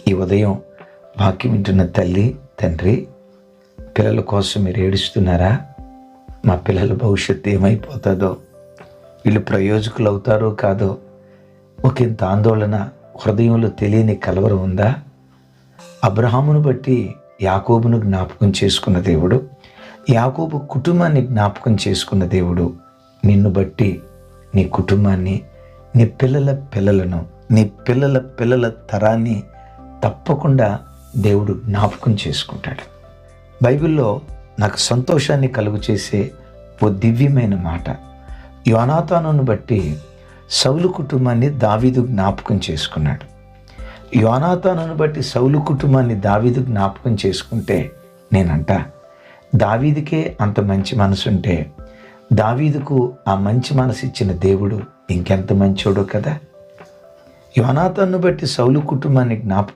ఈ ఉదయం వాక్యం వింటున్న తల్లి, తండ్రి, పిల్లల కోసం మీరు ఏడుస్తున్నారా? మా పిల్లల భవిష్యత్తు ఏమైపోతుందో, వీళ్ళు ప్రయోజకులు అవుతారో కాదో ఒకంత ఆందోళన, హృదయంలో తెలియని కలవరం ఉందా? అబ్రహామును బట్టి యాకోబును జ్ఞాపకం చేసుకున్న దేవుడు, యాకోబు కుటుంబాన్ని జ్ఞాపకం చేసుకున్న దేవుడు, నిన్ను బట్టి నీ కుటుంబాన్ని, నీ పిల్లల పిల్లలను, నీ పిల్లల పిల్లల తరాన్ని తప్పకుండా దేవుడు జ్ఞాపకం చేసుకుంటాడు. బైబిల్లో నాకు సంతోషాన్ని కలుగు చేసే ఓ దివ్యమైన మాట, యోనాతానును బట్టి సౌలు కుటుంబాన్ని దావీదు జ్ఞాపకం చేసుకున్నాడు. యోనాతానును బట్టి సౌలు కుటుంబాన్ని దావీదు జ్ఞాపకం చేసుకుంటే నేనంట, దావీదుకే అంత మంచి మనసు ఉంటే దావీదుకు ఆ మంచి మనసు ఇచ్చిన దేవుడు ఇంకెంత మంచోడో కదా. యోనాతానును బట్టి సౌలు కుటుంబాన్ని జ్ఞాపకం